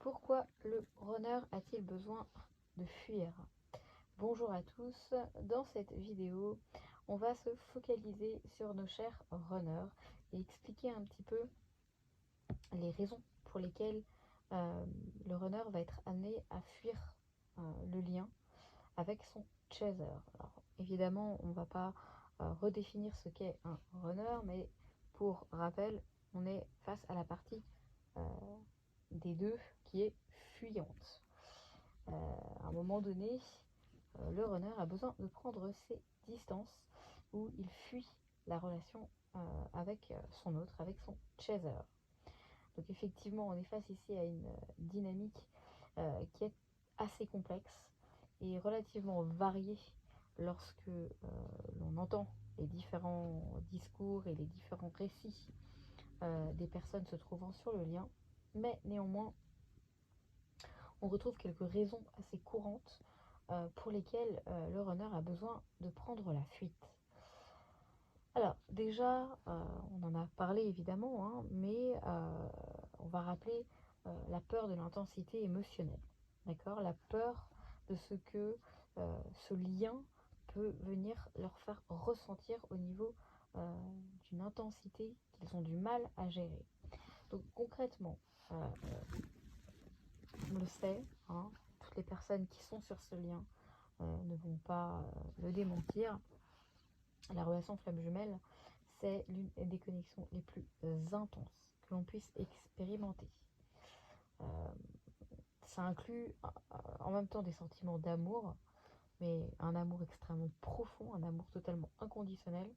Pourquoi le runner a-t-il besoin de fuir? Bonjour à tous, dans cette vidéo, on va se focaliser sur nos chers runners et expliquer un petit peu les raisons pour lesquelles le runner va être amené à fuir le lien avec son chaser. Alors évidemment, on ne va pas redéfinir ce qu'est un runner, mais pour rappel, on est face à la partie euh, des deux qui est fuyante. À un moment donné, le runner a besoin de prendre ses distances où il fuit la relation avec son autre, avec son chaser. Donc effectivement, on est face ici à une dynamique qui est assez complexe et relativement variée lorsque l'on entend les différents discours et les différents récits des personnes se trouvant sur le lien. Mais néanmoins, on retrouve quelques raisons assez courantes pour lesquelles le runner a besoin de prendre la fuite. Alors déjà, on en a parlé évidemment, hein, mais on va rappeler la peur de l'intensité émotionnelle. D'accord? La peur de ce que ce lien peut venir leur faire ressentir au niveau d'une intensité qu'ils ont du mal à gérer. Donc concrètement, on le sait, hein, toutes les personnes qui sont sur ce lien ne vont pas le démentir. La relation flamme jumelle, c'est l'une des connexions les plus intenses que l'on puisse expérimenter. Ça inclut en même temps des sentiments d'amour, mais un amour extrêmement profond, un amour totalement inconditionnel,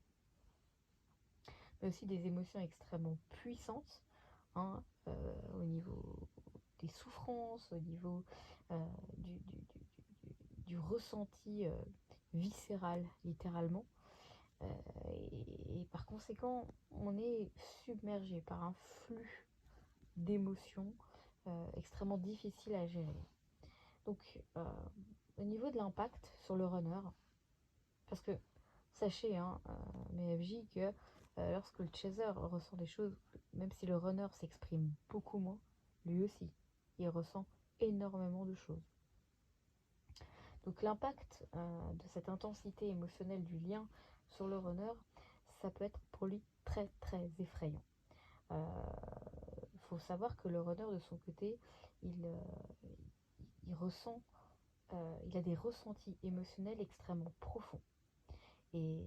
mais aussi des émotions extrêmement puissantes, hein, au niveau des souffrances, au niveau du, du, du ressenti viscéral, littéralement. Et par conséquent, on est submergé par un flux d'émotions extrêmement difficile à gérer. Donc, au niveau de l'impact sur le runner, parce que sachez, hein, mes FJ, que lorsque le chaser ressent des choses, même si le runner s'exprime beaucoup moins, lui aussi, il ressent énormément de choses. Donc l'impact de cette intensité émotionnelle du lien sur le runner, ça peut être pour lui très très effrayant. Faut savoir que le runner de son côté, il ressent, il a des ressentis émotionnels extrêmement profonds. Et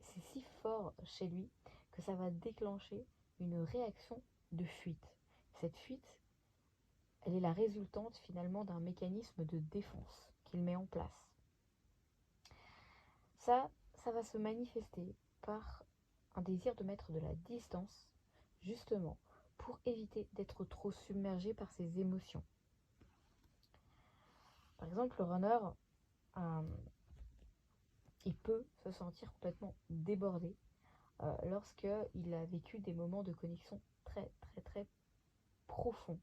c'est si fort chez lui que ça va déclencher une réaction de fuite. Cette fuite, elle est la résultante finalement d'un mécanisme de défense qu'il met en place. Ça va se manifester par un désir de mettre de la distance, justement, pour éviter d'être trop submergé par ses émotions. Par exemple, le runner, il peut se sentir complètement débordé lorsqu'il a vécu des moments de connexion très très très profonds.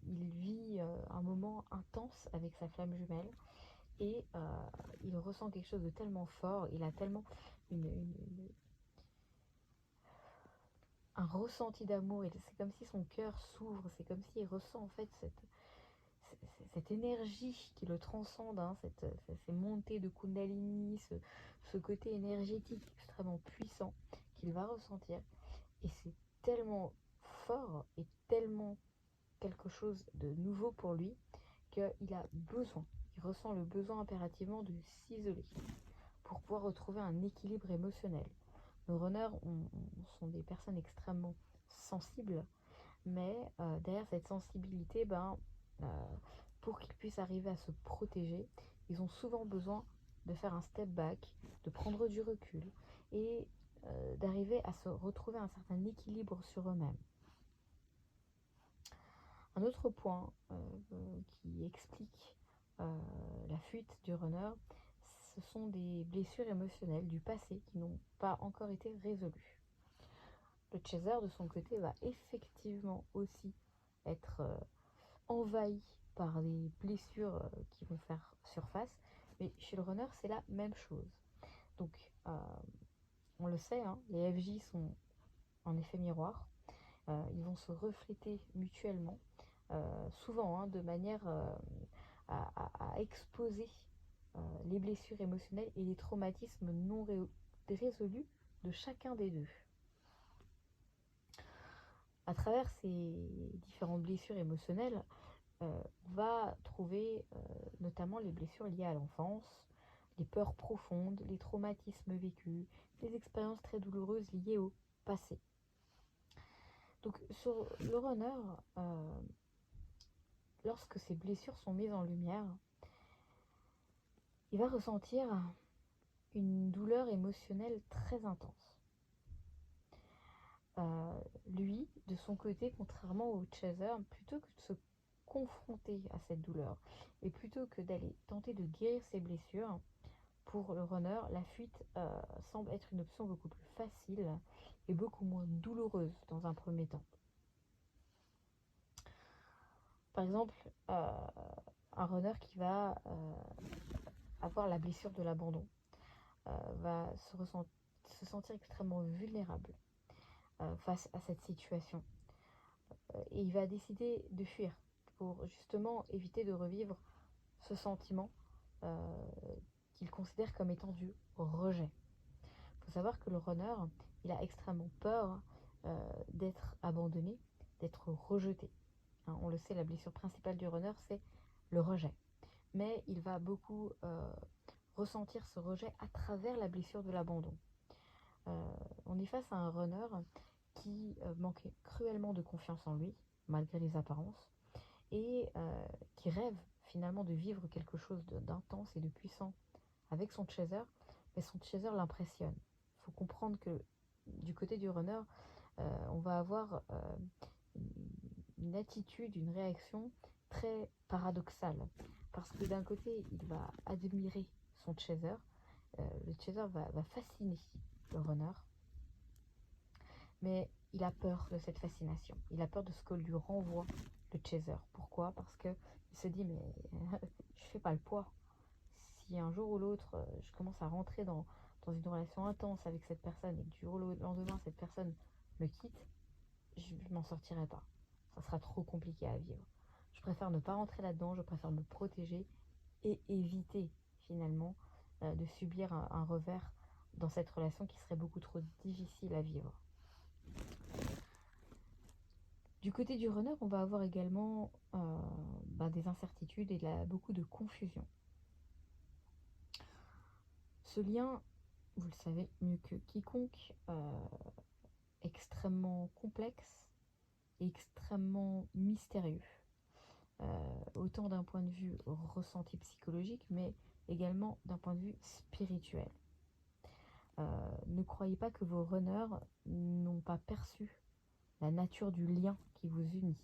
Il vit un moment intense avec sa flamme jumelle et il ressent quelque chose de tellement fort, il a tellement un ressenti d'amour, et c'est comme si son cœur s'ouvre, c'est comme s'il ressent en fait cette énergie qui le transcende, hein, ces montées de Kundalini, ce côté énergétique extrêmement puissant qu'il va ressentir. Et c'est tellement fort et tellement quelque chose de nouveau pour lui qu'il a besoin, il ressent le besoin impérativement de s'isoler pour pouvoir retrouver un équilibre émotionnel. Nos runners sont des personnes extrêmement sensibles, mais derrière cette sensibilité, pour qu'ils puissent arriver à se protéger, ils ont souvent besoin de faire un step back, de prendre du recul et d'arriver à se retrouver un certain équilibre sur eux-mêmes. Un autre point qui explique la fuite du runner, ce sont des blessures émotionnelles du passé qui n'ont pas encore été résolues. Le chaser, de son côté, va effectivement aussi être envahi par des blessures qui vont faire surface, mais chez le runner, c'est la même chose. Donc, on le sait, hein, les FJ sont en effet miroir, Ils vont se refléter mutuellement, souvent de manière à exposer les blessures émotionnelles et les traumatismes non résolus de chacun des deux. À travers ces différentes blessures émotionnelles, on va trouver notamment les blessures liées à l'enfance, les peurs profondes, les traumatismes vécus, les expériences très douloureuses liées au passé. Donc sur le runner, lorsque ces blessures sont mises en lumière, il va ressentir une douleur émotionnelle très intense. Lui, de son côté, contrairement au chaser, plutôt que de se confronter à cette douleur et plutôt que d'aller tenter de guérir ses blessures, pour le runner, la fuite semble être une option beaucoup plus facile et beaucoup moins douloureuse dans un premier temps. Par exemple, un runner qui va avoir la blessure de l'abandon va se sentir extrêmement vulnérable face à cette situation. Et il va décider de fuir pour justement éviter de revivre ce sentiment qu'il considère comme étant du rejet. Il faut savoir que le runner, il a extrêmement peur d'être abandonné, d'être rejeté. Hein, on le sait, la blessure principale du runner, c'est le rejet. Mais il va beaucoup ressentir ce rejet à travers la blessure de l'abandon. On est face à un runner qui manquait cruellement de confiance en lui, malgré les apparences, et qui rêve finalement de vivre quelque chose d'intense et de puissant avec son chaser, mais son chaser l'impressionne. Il faut comprendre que du côté du runner, on va avoir une attitude, une réaction très paradoxale. Parce que d'un côté, il va admirer son chaser, le chaser va fasciner le runner, mais il a peur de cette fascination. Il a peur de ce que lui renvoie le chaser. Pourquoi? Parce qu'il se dit, mais je fais pas le poids. Si un jour ou l'autre, je commence à rentrer dans une relation intense avec cette personne et que du jour au lendemain, cette personne me quitte, je m'en sortirai pas. Ça sera trop compliqué à vivre. Je préfère ne pas rentrer là-dedans, je préfère me protéger et éviter finalement de subir un revers dans cette relation qui serait beaucoup trop difficile à vivre. Du côté du runner, on va avoir également des incertitudes et beaucoup de confusion. Ce lien, vous le savez mieux que quiconque, extrêmement complexe et extrêmement mystérieux. Autant d'un point de vue ressenti psychologique, mais également d'un point de vue spirituel. Ne croyez pas que vos runners n'ont pas perçu la nature du lien qui vous unit.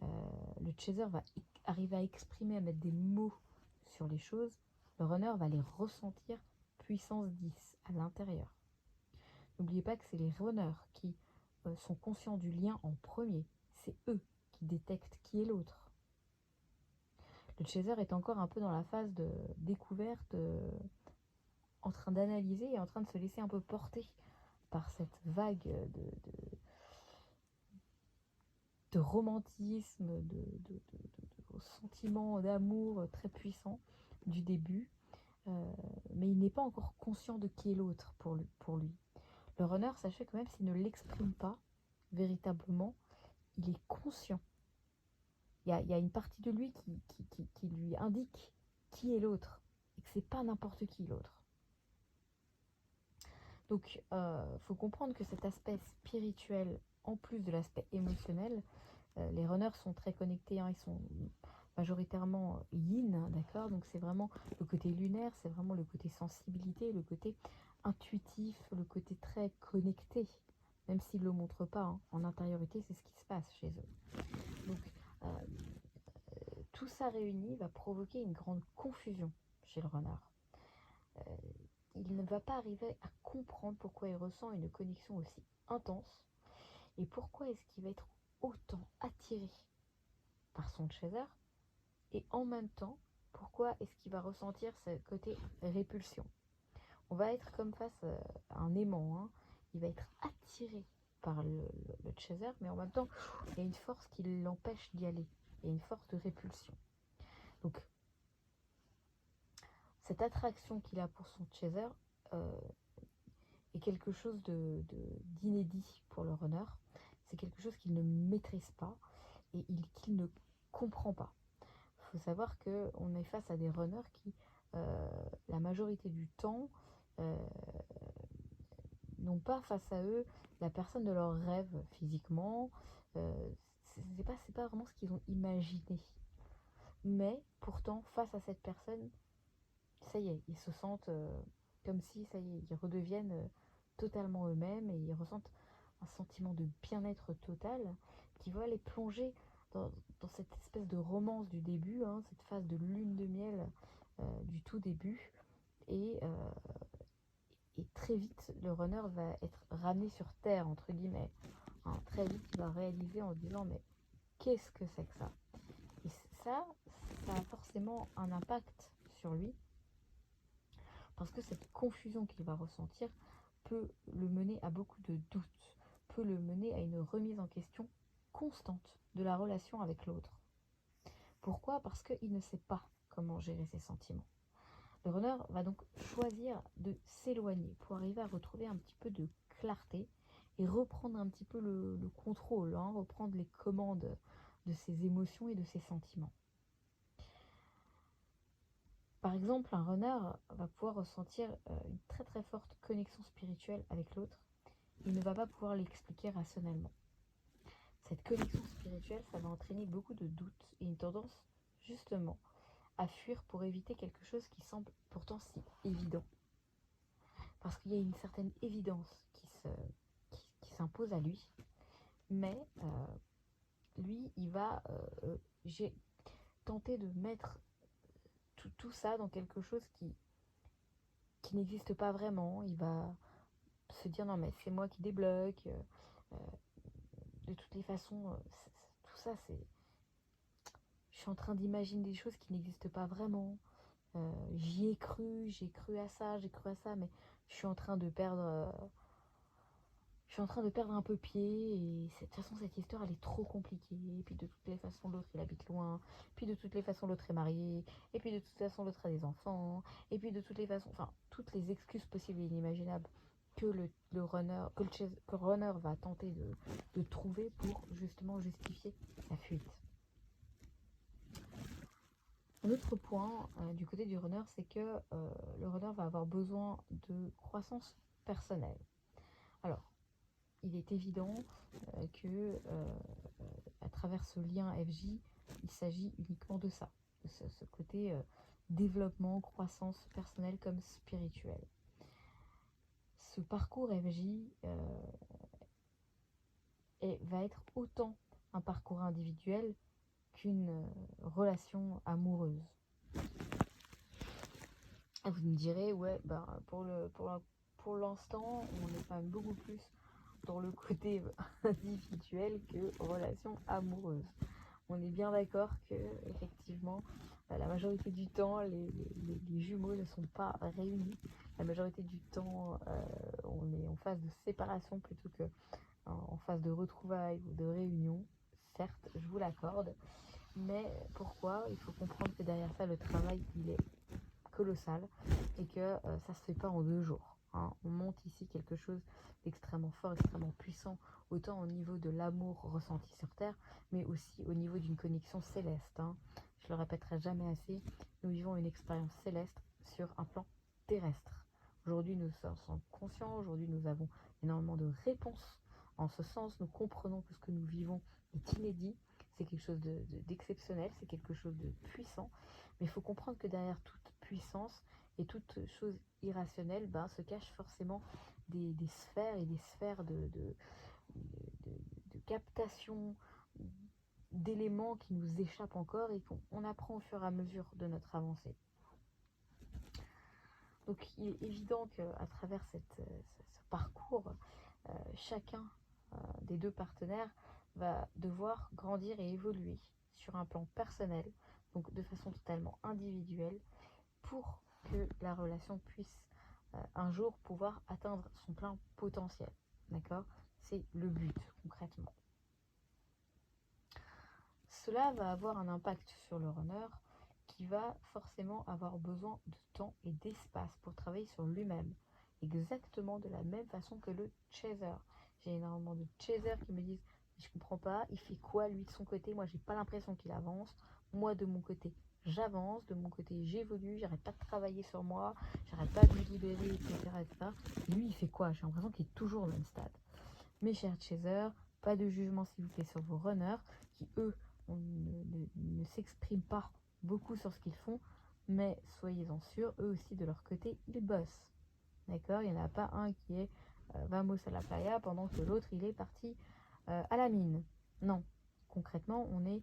Le chaser va arriver à exprimer, à mettre des mots sur les choses. Le runner va les ressentir puissance 10 à l'intérieur. N'oubliez pas que c'est les runners qui sont conscients du lien en premier. C'est eux qui détectent qui est l'autre. Le chaser est encore un peu dans la phase de découverte, en train d'analyser et en train de se laisser un peu porter par cette vague de romantisme, de sentiments d'amour très puissants du début. Mais il n'est pas encore conscient de qui est l'autre pour lui. Le runner, sachez que même s'il ne l'exprime pas véritablement, il est conscient. Il y a une partie de lui qui lui indique qui est l'autre et que c'est pas n'importe qui l'autre. Donc, faut comprendre que cet aspect spirituel, en plus de l'aspect émotionnel, les runners sont très connectés, hein, ils sont majoritairement yin, hein, d'accord? Donc c'est vraiment le côté lunaire, c'est vraiment le côté sensibilité, le côté intuitif, le côté très connecté, même s'ils ne le montrent pas, hein, en intériorité, c'est ce qui se passe chez eux. Donc tout ça réuni va provoquer une grande confusion chez le runner. Il ne va pas arriver à comprendre pourquoi il ressent une connexion aussi intense et pourquoi est-ce qu'il va être autant attiré par son chaser et en même temps pourquoi est-ce qu'il va ressentir ce côté répulsion. On va être comme face à un aimant, hein. Il va être attiré par le chaser, mais en même temps, il y a une force qui l'empêche d'y aller. Il y a une force de répulsion. Donc, cette attraction qu'il a pour son chaser est quelque chose d'inédit pour le runner. C'est quelque chose qu'il ne maîtrise pas et qu'il ne comprend pas. Il faut savoir qu'on est face à des runners qui, la majorité du temps, n'ont pas face à eux la personne de leur rêve physiquement. C'est pas vraiment ce qu'ils ont imaginé. Mais pourtant, face à cette personne, ça y est, ils se sentent comme si, ça y est, ils redeviennent totalement eux-mêmes et ils ressentent un sentiment de bien-être total qui va les plonger dans cette espèce de romance du début, hein, cette phase de lune de miel du tout début. Et très vite, le runner va être ramené sur terre, entre guillemets. Hein, très vite, il va réaliser en se disant, mais qu'est-ce que c'est que ça? Et ça a forcément un impact sur lui, parce que cette confusion qu'il va ressentir peut le mener à beaucoup de doutes, peut le mener à une remise en question constante de la relation avec l'autre. Pourquoi? Parce qu'il ne sait pas comment gérer ses sentiments. Le runner va donc choisir de s'éloigner pour arriver à retrouver un petit peu de clarté et reprendre un petit peu le contrôle, hein, reprendre les commandes de ses émotions et de ses sentiments. Par exemple, un runner va pouvoir ressentir une très très forte connexion spirituelle avec l'autre. Il ne va pas pouvoir l'expliquer rationnellement. Cette connexion spirituelle, ça va entraîner beaucoup de doutes et une tendance justement à fuir pour éviter quelque chose qui semble pourtant si évident. Parce qu'il y a une certaine évidence qui s'impose à lui, mais lui, il va tenter de mettre tout ça dans quelque chose qui n'existe pas vraiment. Il va se dire non mais c'est moi qui débloque. De toutes les façons, tout ça c'est... Je suis en train d'imaginer des choses qui n'existent pas vraiment. J'ai cru à ça, mais je suis en train de perdre... je suis en train de perdre un peu pied et de toute façon cette histoire elle est trop compliquée et puis de toutes les façons l'autre il habite loin, puis de toutes les façons l'autre est marié, et puis de toute façon l'autre a des enfants, et puis de toutes les façons, enfin toutes les excuses possibles et inimaginables que le runner va tenter de trouver pour justement justifier la fuite. Un autre point du côté du runner, c'est que le runner va avoir besoin de croissance personnelle. Alors, il est évident que à travers ce lien FJ, il s'agit uniquement de ça, de ce côté développement, croissance personnelle comme spirituelle. Ce parcours FJ va être autant un parcours individuel qu'une relation amoureuse. Vous me direz, ouais, ben, pour l'instant, on est quand même beaucoup plus dans le côté individuel que relation amoureuse. On est bien d'accord que, effectivement, la majorité du temps, les jumeaux ne sont pas réunis. La majorité du temps, on est en phase de séparation plutôt que en phase de retrouvailles ou de réunion. Certes, je vous l'accorde. Mais pourquoi? Il faut comprendre que derrière ça, le travail, il est colossal et que ça se fait pas en 2 jours. Hein. On monte ici quelque chose d'extrêmement fort, extrêmement puissant, autant au niveau de l'amour ressenti sur Terre, mais aussi au niveau d'une connexion céleste. Hein. Je le répéterai jamais assez, nous vivons une expérience céleste sur un plan terrestre. Aujourd'hui, nous sommes conscients, aujourd'hui, nous avons énormément de réponses. En ce sens, nous comprenons que ce que nous vivons est inédit, c'est quelque chose d'exceptionnel, c'est quelque chose de puissant, mais il faut comprendre que derrière toute puissance et toute chose irrationnelle, se cachent forcément des sphères et des sphères de captation d'éléments qui nous échappent encore et qu'on apprend au fur et à mesure de notre avancée. Donc il est évident qu'à travers ce parcours, chacun des deux partenaires va devoir grandir et évoluer sur un plan personnel, donc de façon totalement individuelle, pour que la relation puisse un jour pouvoir atteindre son plein potentiel. D'accord? C'est le but concrètement. Cela va avoir un impact sur le runner qui va forcément avoir besoin de temps et d'espace pour travailler sur lui-même, exactement de la même façon que le chaser. J'ai énormément de chasers qui me disent je comprends pas, il fait quoi lui de son côté, moi j'ai pas l'impression qu'il avance, moi de mon côté j'avance, de mon côté j'évolue, j'arrête pas de travailler sur moi, j'arrête pas de me libérer, etc. Lui il fait quoi? J'ai l'impression qu'il est toujours au même stade. Mes chers chasers, pas de jugement s'il vous plaît sur vos runners qui eux ne s'expriment pas beaucoup sur ce qu'ils font, mais soyez-en sûrs, eux aussi de leur côté ils bossent. D'accord? Il n'y en a pas un qui est vamos à la playa pendant que l'autre il est parti à la mine. Non, concrètement on est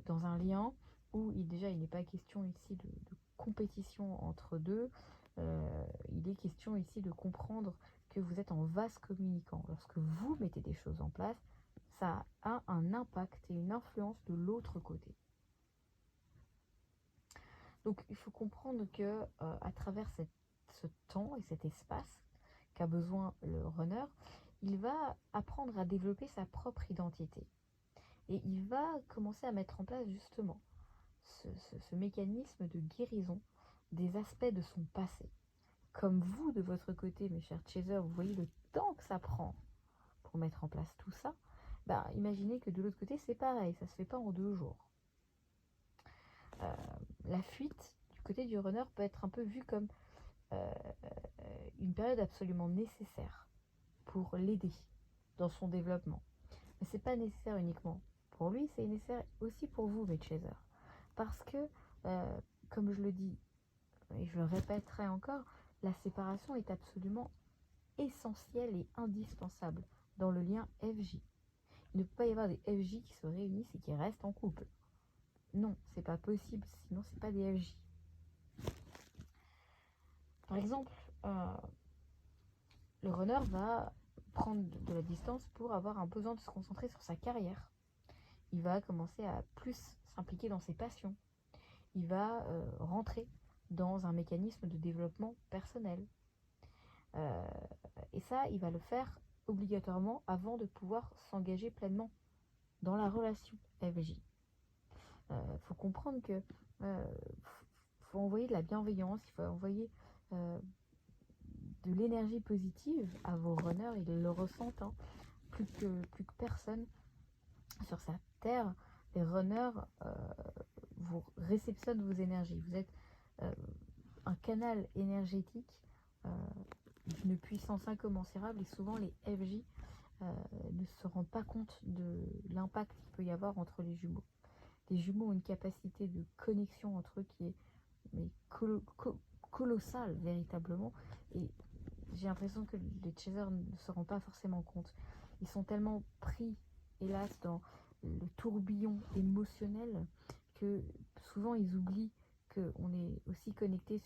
dans un lien où déjà il n'est pas question ici de compétition entre deux, il est question ici de comprendre que vous êtes en vase communicant. Lorsque vous mettez des choses en place, ça a un impact et une influence de l'autre côté. Donc il faut comprendre que à travers ce temps et cet espace qu'a besoin le runner, il va apprendre à développer sa propre identité. Et il va commencer à mettre en place justement ce mécanisme de guérison des aspects de son passé. Comme vous, de votre côté, mes chers chasers, vous voyez le temps que ça prend pour mettre en place tout ça, imaginez que de l'autre côté, c'est pareil, ça se fait pas en 2 jours. La fuite, du côté du runner, peut être un peu vue comme une période absolument nécessaire pour l'aider dans son développement. Mais c'est pas nécessaire uniquement pour lui, c'est nécessaire aussi pour vous, mes chasers. Parce que, comme je le dis, et je le répéterai encore, la séparation est absolument essentielle et indispensable dans le lien FJ. Il ne peut pas y avoir des FJ qui se réunissent et qui restent en couple. Non, c'est pas possible, sinon c'est pas des FJ. Par exemple, le runner va prendre de la distance pour avoir un besoin de se concentrer sur sa carrière. Il va commencer à plus s'impliquer dans ses passions. Il va rentrer dans un mécanisme de développement personnel. Et ça, il va le faire obligatoirement avant de pouvoir s'engager pleinement dans la relation FJ. Faut comprendre que faut envoyer de la bienveillance, il faut envoyer de l'énergie positive à vos runners, ils le ressentent plus que personne sur cette terre. Les runners vous réceptionnent vos énergies, vous êtes un canal énergétique d'une puissance incommensurable, et souvent les FJ ne se rendent pas compte de l'impact qu'il peut y avoir entre les jumeaux. Les jumeaux ont une capacité de connexion entre eux qui est colossale véritablement, et j'ai l'impression que les chasers ne se rendent pas forcément compte. Ils sont tellement pris, hélas, dans le tourbillon émotionnel que souvent ils oublient qu'on est aussi connecté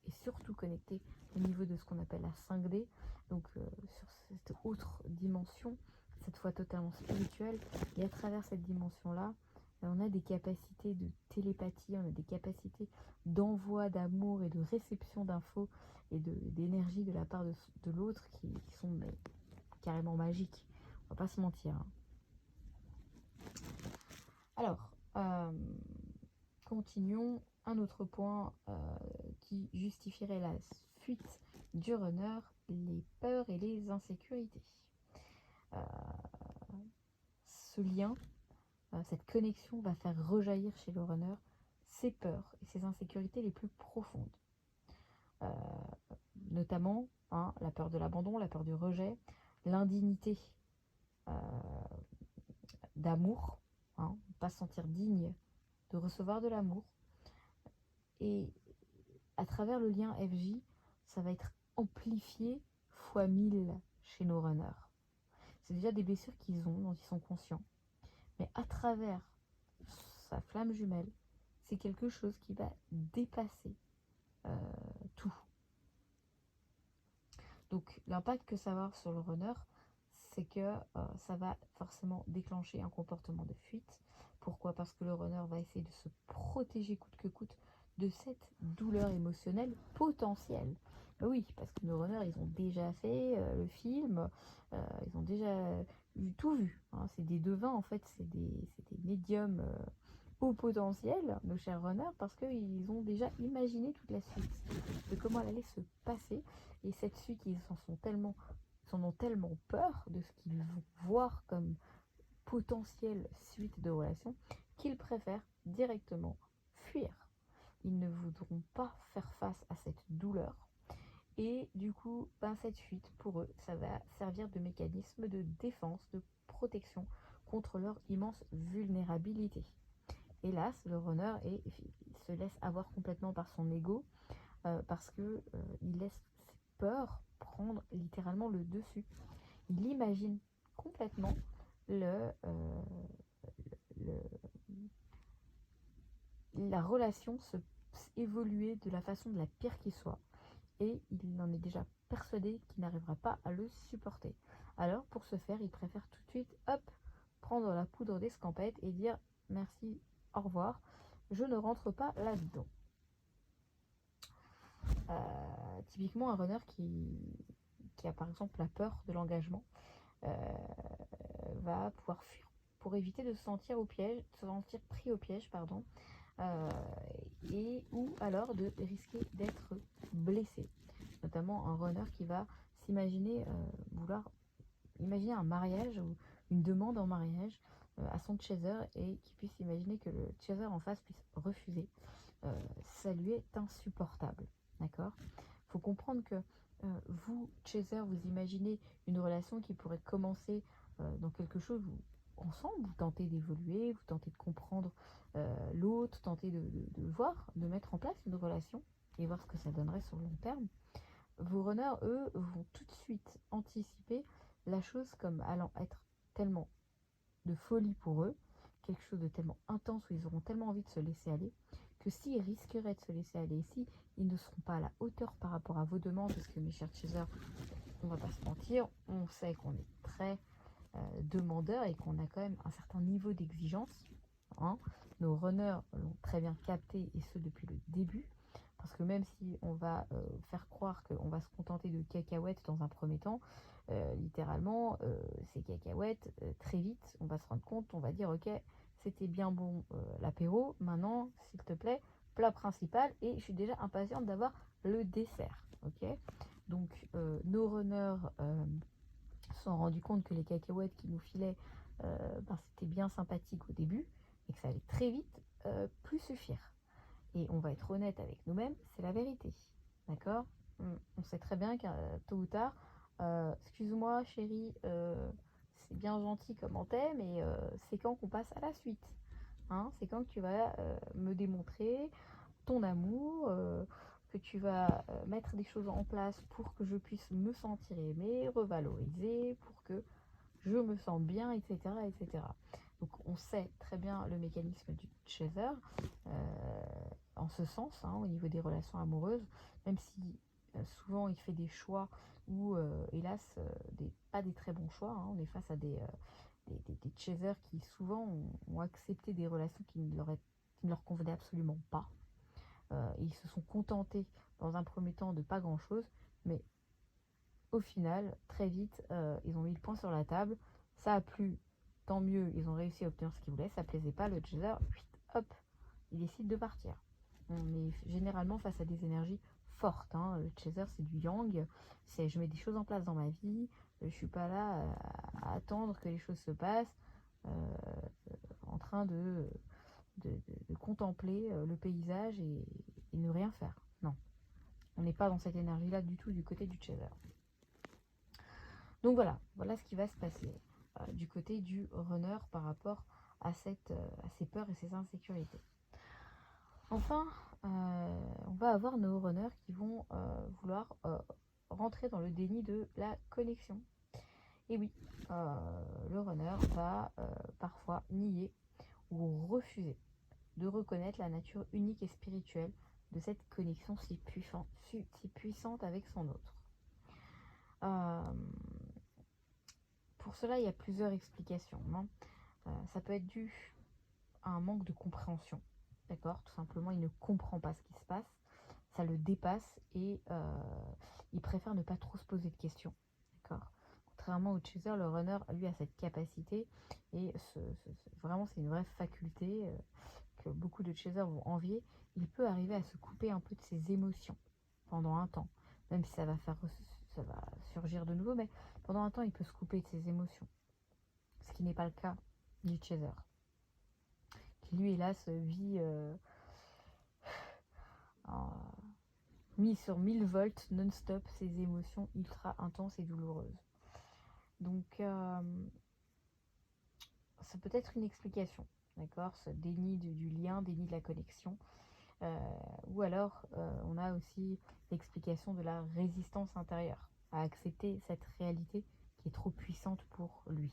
et surtout connecté au niveau de ce qu'on appelle la 5D, donc sur cette autre dimension, cette fois totalement spirituelle, et à travers cette dimension-là, on a des capacités de télépathie, on a des capacités d'envoi d'amour et de réception d'infos et d'énergie de la part de l'autre qui sont carrément magiques, on va pas se mentir. Alors, continuons. Un autre point qui justifierait la fuite du runner, les peurs et les insécurités. Ce lien, cette connexion va faire rejaillir chez le runner ses peurs et ses insécurités les plus profondes. Notamment la peur de l'abandon, la peur du rejet, l'indignité d'amour, ne pas se sentir digne de recevoir de l'amour. Et à travers le lien FJ, ça va être amplifié fois 1000 chez nos runners. C'est déjà des blessures qu'ils ont, dont ils sont conscients. Mais à travers sa flamme jumelle, c'est quelque chose qui va dépasser tout. Donc l'impact que ça va avoir sur le runner, c'est que ça va forcément déclencher un comportement de fuite. Pourquoi? Parce que le runner va essayer de se protéger coûte que coûte de cette douleur émotionnelle potentielle. Oui, parce que nos runners, ils ont déjà fait le film, ils ont déjà tout vu, hein. C'est des devins, en fait, c'est des médiums au potentiel, nos chers runners, parce qu'ils ont déjà imaginé toute la suite de comment elle allait se passer. Et cette suite, ils en ont tellement peur de ce qu'ils vont voir comme potentielle suite de relation qu'ils préfèrent directement fuir. Ils ne voudront pas faire face à cette douleur. Et du coup, ben, cette fuite, pour eux, ça va servir de mécanisme de défense, de protection contre leur immense vulnérabilité. Hélas, le runner il se laisse avoir complètement par son ego parce que il laisse ses peurs prendre littéralement le dessus. Il imagine complètement le, la relation évoluer de la façon de la pire qui soit. Et il en est déjà persuadé qu'il n'arrivera pas à le supporter. Alors, pour ce faire, il préfère tout de suite, hop, prendre la poudre d'escampette et dire merci, au revoir, je ne rentre pas là-dedans. Typiquement, un runner qui a par exemple la peur de l'engagement euh, va pouvoir fuir pour éviter de se sentir au piège, de se sentir pris au piège, pardon, euh, et ou alors de risquer d'être blessé. Notamment un runner qui va s'imaginer vouloir imaginer un mariage ou une demande en mariage à son chaser et qui puisse imaginer que le chaser en face puisse refuser. Ça lui est insupportable. D'accord? Il faut comprendre que vous, chaser, vous imaginez une relation qui pourrait commencer dans quelque chose ensemble, vous tentez d'évoluer, vous tentez de comprendre l'autre, tentez de voir, de mettre en place une relation et voir ce que ça donnerait sur le long terme. Vos runners, eux, vont tout de suite anticiper la chose comme allant être tellement de folie pour eux, quelque chose de tellement intense où ils auront tellement envie de se laisser aller, que s'ils risqueraient de se laisser aller, si ils ne seront pas à la hauteur par rapport à vos demandes, parce que mes chers chasers, on va pas se mentir, on sait qu'on est très demandeurs et qu'on a quand même un certain niveau d'exigence, hein. Nos runners l'ont très bien capté et ce depuis le début. Parce que même si on va faire croire qu'on va se contenter de cacahuètes dans un premier temps, littéralement, ces cacahuètes, très vite, on va se rendre compte, on va dire, ok, c'était bien bon l'apéro, maintenant, s'il te plaît, plat principal, et je suis déjà impatiente d'avoir le dessert, ok. Donc, nos runners se sont rendus compte que les cacahuètes qui nous filaient, ben, c'était bien sympathique au début, et que ça allait très vite plus suffire. Et on va être honnête avec nous-mêmes, c'est la vérité. D'accord? On sait très bien que tôt ou tard, excuse-moi chérie, c'est bien gentil comme on t'aime, mais c'est quand qu'on passe à la suite. Hein? C'est quand que tu vas me démontrer ton amour, que tu vas mettre des choses en place pour que je puisse me sentir aimée, revaloriser, pour que je me sens bien, etc., etc. Donc on sait très bien le mécanisme du chaser en ce sens, hein, au niveau des relations amoureuses, même si souvent il fait des choix où, hélas, pas des très bons choix, hein. On est face à des chasers qui souvent ont accepté des relations qui ne leur convenaient absolument pas. Ils se sont contentés dans un premier temps de pas grand-chose, mais au final, très vite, ils ont mis le point sur la table. Ça a plu, tant mieux, ils ont réussi à obtenir ce qu'ils voulaient. Ça plaisait pas, le chaser, hop, il décide de partir. On est généralement face à des énergies fortes, hein. Le chaser, c'est du yang. C'est je mets des choses en place dans ma vie. Je suis pas là à attendre que les choses se passent, euh, en train de contempler le paysage et ne rien faire. Non, on n'est pas dans cette énergie-là du tout du côté du chaser. Donc voilà ce qui va se passer du côté du runner par rapport à ces peurs et ces insécurités. Enfin, on va avoir nos runners qui vont vouloir rentrer dans le déni de la connexion. Et oui, le runner va parfois nier ou refuser de reconnaître la nature unique et spirituelle de cette connexion si puissante avec son autre. Pour cela, il y a plusieurs explications, hein. Ça peut être dû à un manque de compréhension. D'accord? Tout simplement, il ne comprend pas ce qui se passe. ça le dépasse et il préfère ne pas trop se poser de questions. D'accord. Contrairement au chaser, le runner, lui, a cette capacité et vraiment, c'est une vraie faculté que beaucoup de chasers vont envier. Il peut arriver à se couper un peu de ses émotions pendant un temps, même si ça va surgir de nouveau, mais pendant un temps, il peut se couper de ses émotions. Ce qui n'est pas le cas du chaser, qui lui, hélas, vit mis sur 1000 volts non-stop, ses émotions ultra intenses et douloureuses. Donc, ça peut être une explication, d'accord, ce déni du lien, déni de la connexion. Ou alors, on a aussi l'explication de la résistance intérieure à accepter cette réalité qui est trop puissante pour lui.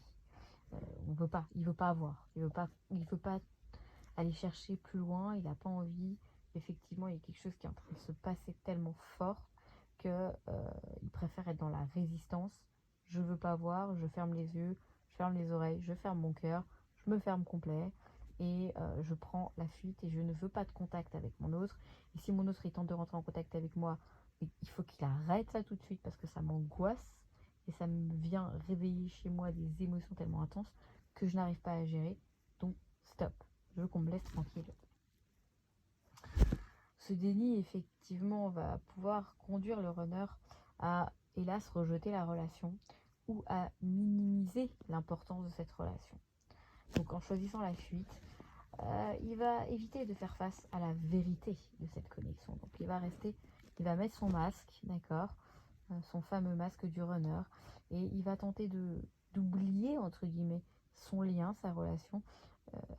Il veut pas avoir, il veut pas aller chercher plus loin, il n'a pas envie. Effectivement, il y a quelque chose qui est en train de se passer tellement fort que il préfère être dans la résistance. Je veux pas voir, je ferme les yeux, je ferme les oreilles, je ferme mon cœur, je me ferme complet et je prends la fuite et je ne veux pas de contact avec mon autre. Et si mon autre il tente de rentrer en contact avec moi, il faut qu'il arrête ça tout de suite parce que ça m'angoisse et ça me vient réveiller chez moi des émotions tellement intenses que je n'arrive pas à gérer. Donc stop, je veux qu'on me laisse tranquille. Ce déni, effectivement, va pouvoir conduire le runner à, hélas, rejeter la relation ou à minimiser l'importance de cette relation. Donc en choisissant la fuite, il va éviter de faire face à la vérité de cette connexion. Donc il va mettre son masque, d'accord, son fameux masque du runner, et il va tenter d'oublier, entre guillemets, son lien, sa relation,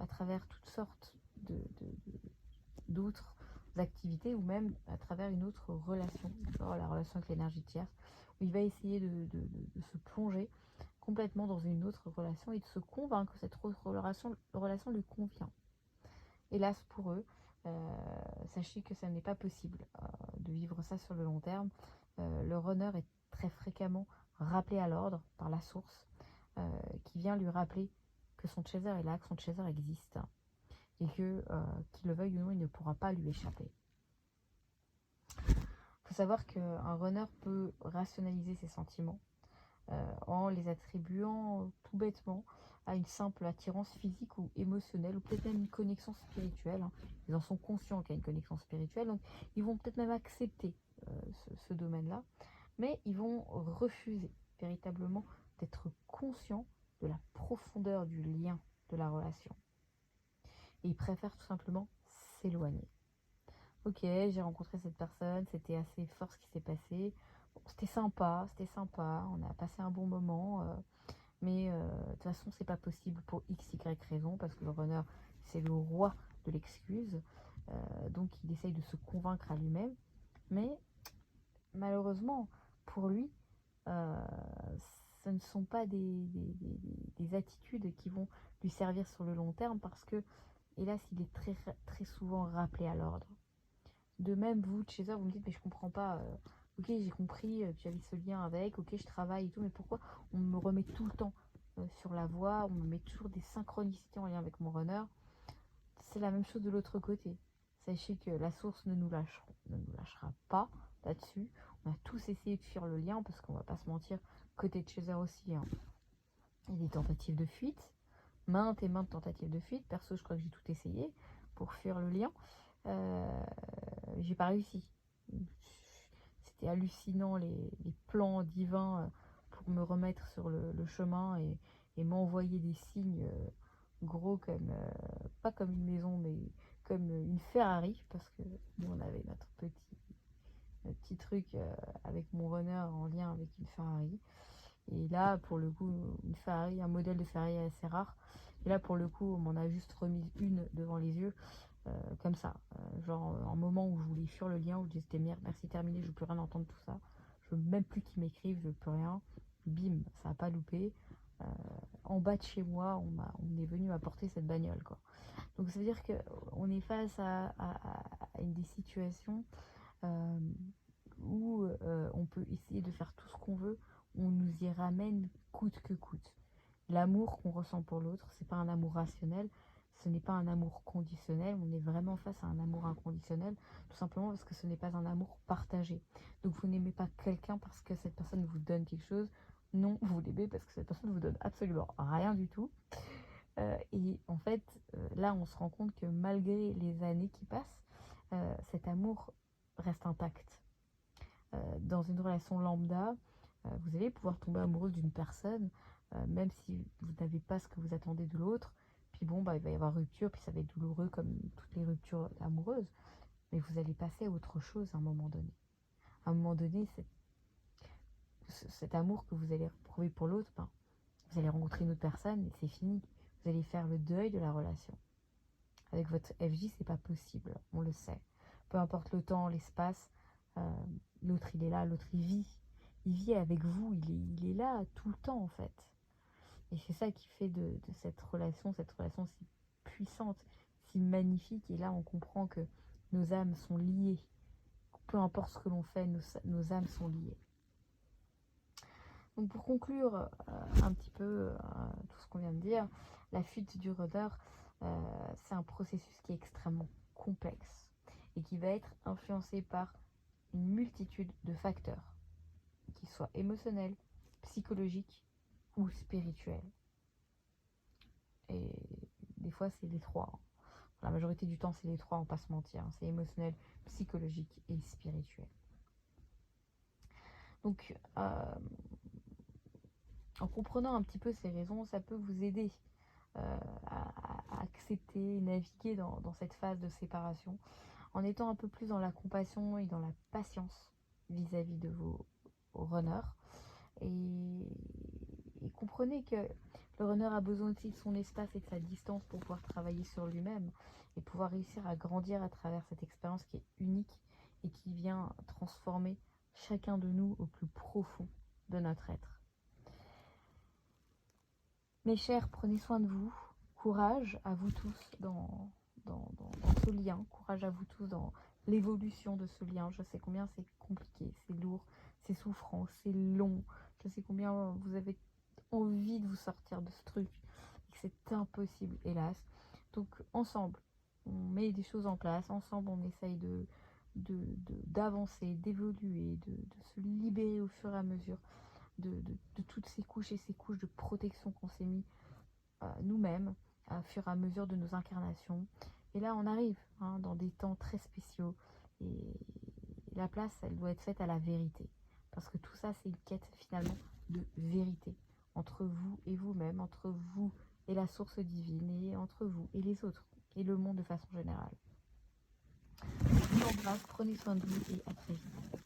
à travers toutes sortes d'autres activités ou même à travers une autre relation, la relation avec l'énergie tierce, où il va essayer de se plonger complètement dans une autre relation et de se convaincre que cette autre relation lui convient. Hélas pour eux, sachez que ça n'est pas possible de vivre ça sur le long terme. Le runner est très fréquemment rappelé à l'ordre par la source qui vient lui rappeler que son chaser est là, que son chaser existe et que, qu'il le veuille ou non, il ne pourra pas lui échapper. Il faut savoir qu'un runner peut rationaliser ses sentiments en les attribuant tout bêtement à une simple attirance physique ou émotionnelle, ou peut-être même une connexion spirituelle. Ils en sont conscients qu'il y a une connexion spirituelle, donc ils vont peut-être même accepter ce domaine-là, mais ils vont refuser véritablement d'être conscients de la profondeur du lien de la relation. Et ils préfèrent tout simplement s'éloigner. Ok, j'ai rencontré cette personne, c'était assez fort ce qui s'est passé. Bon, c'était sympa, on a passé un bon moment, mais de toute façon, c'est pas possible pour x, y raison, parce que le runner, c'est le roi de l'excuse. Donc, il essaye de se convaincre à lui-même. Mais malheureusement, pour lui, ce ne sont pas des attitudes qui vont lui servir sur le long terme, parce que, hélas, il est très, très souvent rappelé à l'ordre. De même, vous, chaser, vous me dites, mais je comprends pas. Ok, j'ai compris que j'avais ce lien avec, ok, je travaille et tout, mais pourquoi on me remet tout le temps sur la voie, on me met toujours des synchronicités en lien avec mon runner? C'est la même chose de l'autre côté. Sachez que la source ne nous lâchera pas là-dessus. On a tous essayé de fuir le lien, parce qu'on va pas se mentir, côté de chaser aussi, hein. Il y a des tentatives de fuite, maintes et maintes tentatives de fuite. Perso, je crois que j'ai tout essayé pour fuir le lien. J'ai pas réussi. C'était hallucinant les plans divins pour me remettre sur le chemin et m'envoyer des signes gros comme, pas comme une maison, mais comme une Ferrari, parce que nous on avait notre petit truc avec mon runner en lien avec une Ferrari. Et là, pour le coup, une Ferrari, un modèle de Ferrari assez rare. Et là, pour le coup, on m'en a juste remis une devant les yeux. Comme ça, genre un moment où je voulais fuir le lien, où je disais merde, merci, terminé, je veux plus rien entendre tout ça, je veux même plus qu'ils m'écrivent, je veux plus rien, bim, ça a pas loupé. En bas de chez moi, on est venu m'apporter cette bagnole, quoi. Donc ça veut dire qu'on est face à des situations où on peut essayer de faire tout ce qu'on veut, on nous y ramène coûte que coûte. L'amour qu'on ressent pour l'autre, c'est pas un amour rationnel, ce n'est pas un amour conditionnel, on est vraiment face à un amour inconditionnel, tout simplement parce que ce n'est pas un amour partagé. Donc vous n'aimez pas quelqu'un parce que cette personne vous donne quelque chose, non, vous l'aimez parce que cette personne vous donne absolument rien du tout. Et en fait, là on se rend compte que malgré les années qui passent, cet amour reste intact. Dans une relation lambda, vous allez pouvoir tomber amoureuse d'une personne, même si vous n'avez pas ce que vous attendez de l'autre. Puis bon, bah, il va y avoir rupture, puis ça va être douloureux comme toutes les ruptures amoureuses. Mais vous allez passer à autre chose à un moment donné. À un moment donné, cet amour que vous allez retrouver pour l'autre, ben, vous allez rencontrer une autre personne et c'est fini. Vous allez faire le deuil de la relation. Avec votre FJ, c'est pas possible, on le sait. Peu importe le temps, l'espace, l'autre il est là, l'autre il vit. Il vit avec vous, il est là tout le temps en fait. Et c'est ça qui fait de cette relation si puissante, si magnifique. Et là on comprend que nos âmes sont liées. Peu importe ce que l'on fait, nos âmes sont liées. Donc pour conclure un petit peu tout ce qu'on vient de dire, la fuite du runner, c'est un processus qui est extrêmement complexe et qui va être influencé par une multitude de facteurs, qu'ils soient émotionnels, psychologiques ou spirituels. Et des fois c'est les trois. La majorité du temps c'est les trois, on va pas se mentir. C'est émotionnel, psychologique et spirituel. Donc en comprenant un petit peu ces raisons, ça peut vous aider à accepter et naviguer dans cette phase de séparation en étant un peu plus dans la compassion et dans la patience vis-à-vis de vos runners. Et comprenez que le runner a besoin aussi de son espace et de sa distance pour pouvoir travailler sur lui-même et pouvoir réussir à grandir à travers cette expérience qui est unique et qui vient transformer chacun de nous au plus profond de notre être. Mes chers, prenez soin de vous. Courage à vous tous dans ce lien. Courage à vous tous dans l'évolution de ce lien. Je sais combien c'est compliqué, c'est lourd, c'est souffrant, c'est long. Je sais combien vous avez envie de vous sortir de ce truc et que c'est impossible, hélas. Donc ensemble, on met des choses en place. Ensemble, on essaye d'avancer, d'évoluer, de se libérer au fur et à mesure de toutes ces couches et ces couches de protection qu'on s'est mis nous-mêmes au fur et à mesure de nos incarnations. Et là, on arrive dans des temps très spéciaux. Et la place, elle doit être faite à la vérité. Parce que tout ça, c'est une quête finalement de vérité. Entre vous et vous-même, entre vous et la source divine, et entre vous et les autres, et le monde de façon générale. Je vous embrasse, prenez soin de vous et à très vite.